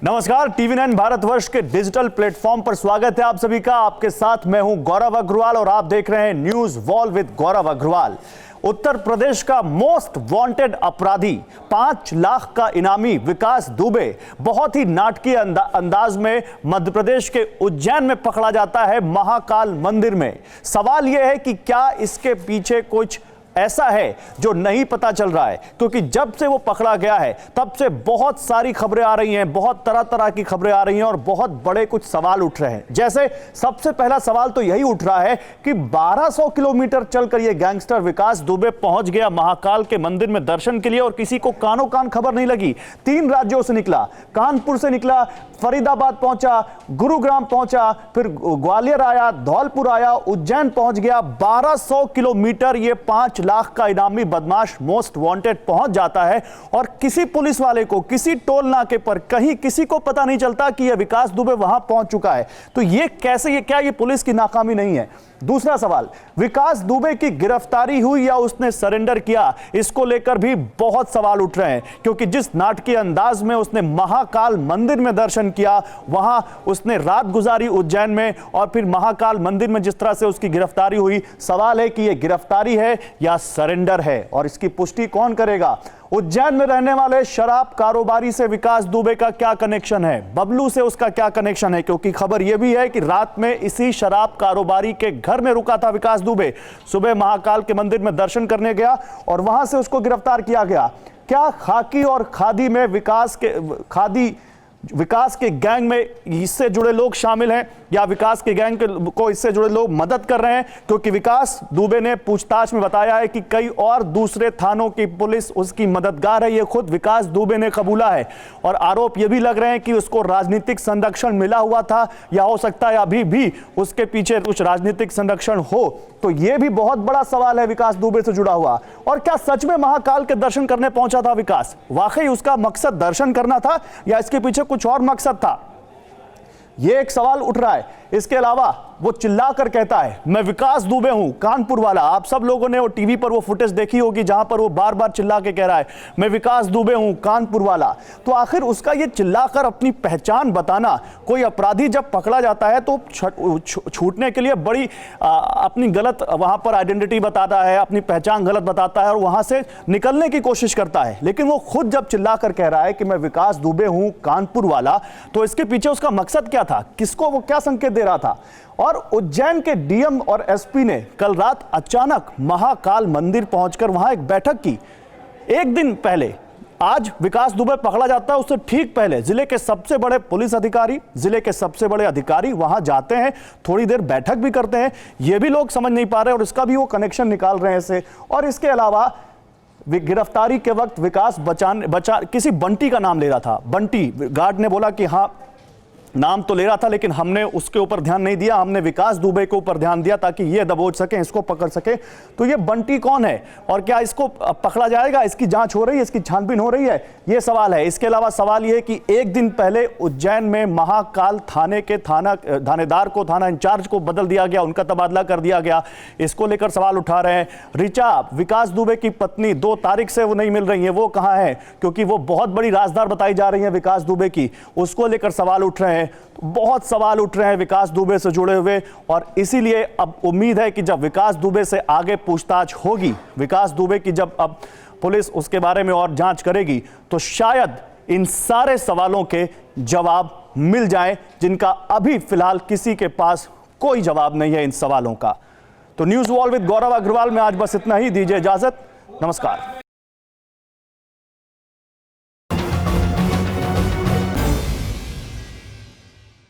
नमस्कार, TV9 भारतवर्ष के digital platform पर स्वागत है आप सभी का। आपके साथ मैं हूं गौरव अग्रवाल और आप देख रहे हैं न्यूज वॉल विद गौरव अग्रवाल। उत्तर प्रदेश का मोस्ट वांटेड अपराधी, 5 लाख का इनामी विकास दुबे बहुत ही नाटकीय अंदाज में मध्य प्रदेश के उज्जैन में पकड़ा जाता है महाकाल मंदिर में। सवाल यह है कि क्या इसके पीछे कुछ ऐसा है जो नहीं पता चल रहा है, क्योंकि जब से वो पकड़ा गया है तब से बहुत सारी खबरें आ रही हैं, बहुत तरह तरह की खबरें आ रही हैं और बहुत बड़े कुछ सवाल उठ रहे हैं। जैसे सबसे पहला सवाल तो यही उठ रहा है कि 1200 किलोमीटर चलकर ये गैंगस्टर विकास दुबे पहुंच गया महाकाल के मंदिर में दर्शन के लिए और किसी को कानो कान खबर नहीं लगी। 3 राज्यों से निकला, कानपुर से निकला, फरीदाबाद पहुंचा, गुरुग्राम पहुंचा, फिर ग्वालियर आया, धौलपुर आया, उज्जैन पहुंच गया। 1200 किलोमीटर ये 5 लाख का इनामी बदमाश मोस्ट वांटेड पहुंच जाता है और किसी पुलिस वाले को किसी टोल नाके पर कहीं किसी को पता नहीं चलता कि यह विकास दुबे वहां पहुंच चुका है। तो ये कैसे, ये क्या ये पुलिस की नाकामी नहीं है? दूसरा सवाल, विकास दुबे की गिरफ्तारी हुई या उसने सरेंडर किया, इसको लेकर भी बहुत सवाल उठ रहे हैं, क्योंकि जिस नाटकीय अंदाज में उसने महाकाल मंदिर में दर्शन किया, वहां उसने रात गुजारी उज्जैन में और फिर महाकाल मंदिर में जिस तरह से उसकी गिरफ्तारी हुई, सवाल है कि यह गिरफ्तारी है या सरेंडर है और इसकी पुष्टि कौन करेगा? उज्जैन में रहने वाले शराब कारोबारी से विकास दुबे का क्या कनेक्शन है? बबलू से उसका क्या कनेक्शन है? क्योंकि खबर यह भी है कि रात में इसी शराब कारोबारी के घर में रुका था विकास दुबे। सुबह महाकाल के मंदिर में दर्शन करने गया और वहां से उसको गिरफ्तार किया गया। क्या खाकी और खादी में विकास के गैंग में इससे जुड़े लोग शामिल हैं या विकास के गैंग को इससे जुड़े लोग मदद कर रहे हैं? क्योंकि विकास दुबे ने पूछताछ में बताया है कि कई और दूसरे थानों की पुलिस उसकी मददगार है। ये खुद विकास दुबे ने कबूला है और आरोप ये भी लग रहे हैं कि उसको राजनीतिक संरक्षण मिला हुआ था या हो सकता है अभी भी उसके पीछे कुछ राजनीतिक संरक्षण हो। तो यह भी बहुत बड़ा सवाल है विकास दुबे से जुड़ा हुआ। और क्या सच में महाकाल के दर्शन करने पहुंचा था विकास? वाकई उसका मकसद दर्शन करना था या इसके पीछे कुछ और मकसद था? यह एक सवाल उठ रहा है। इसके अलावा वो चिल्लाकर कहता है मैं विकास दुबे हूं, कानपुर वाला। आप सब लोगों ने वो टीवी पर वो फुटेज देखी होगी जहां पर वो बार बार चिल्ला के कह रहा है मैं विकास दुबे हूं, कानपुर वाला। तो आखिर उसका ये चिल्लाकर अपनी पहचान बताना, कोई अपराधी जब पकड़ा जाता है तो छूटने के लिए बड़ी अपनी गलत वहां पर आइडेंटिटी बताता है, अपनी पहचान गलत बताता है और वहां से निकलने की कोशिश करता है। लेकिन वो खुद जब चिल्लाकर कह रहा है कि मैं विकास दुबे हूं, कानपुर वाला, तो इसके पीछे उसका मकसद क्या था? किसको वो क्या संकेत दे रहा था? और उज्जैन के डीएम और एसपी ने कल रात अचानक महाकाल मंदिर पहुंचकर वहां एक बैठक की। एक दिन पहले, आज विकास दुबे पकड़ा जाता है, उससे ठीक पहले जिले के सबसे बड़े पुलिस अधिकारी, जिले के सबसे बड़े अधिकारी वहां जाते हैं, थोड़ी देर बैठक भी करते हैं। यह भी लोग समझ नहीं पा रहे और इसका भी वो कनेक्शन निकाल रहे हैं इससे। और इसके अलावा गिरफ्तारी के वक्त विकास किसी बंटी का नाम ले रहा था। बंटी गार्ड ने बोला कि हाँ नाम तो ले रहा था, लेकिन हमने उसके ऊपर ध्यान नहीं दिया, हमने विकास दुबे के ऊपर ध्यान दिया ताकि ये दबोच सके, इसको पकड़ सके। तो ये बंटी कौन है और क्या इसको पकड़ा जाएगा? इसकी जांच हो रही है, इसकी छानबीन हो रही है, ये सवाल है। इसके अलावा सवाल ये है कि एक दिन पहले उज्जैन में महाकाल थाने के थानेदार को, थाना इंचार्ज को बदल दिया गया, उनका तबादला कर दिया गया। इसको लेकर सवाल उठा रहे हैं। रिचा, विकास दुबे की पत्नी, 2 तारीख से वो नहीं मिल रही है, वो कहाँ है? क्योंकि वो बहुत बड़ी राजदार बताई जा रही है विकास दुबे की, उसको लेकर सवाल उठ रहे हैं। बहुत सवाल उठ रहे हैं विकास दुबे से जुड़े हुए और इसीलिए अब उम्मीद है कि जब विकास दुबे से आगे पूछताछ होगी, विकास दुबे की जब अब पुलिस उसके बारे में और जांच करेगी, तो शायद इन सारे सवालों के जवाब मिल जाएं, जिनका अभी फिलहाल किसी के पास कोई जवाब नहीं है इन सवालों का। तो न्यूज़ वॉल विद गौरव अग्रवाल में आज बस इतना ही। दीजिए इजाजत, नमस्कार।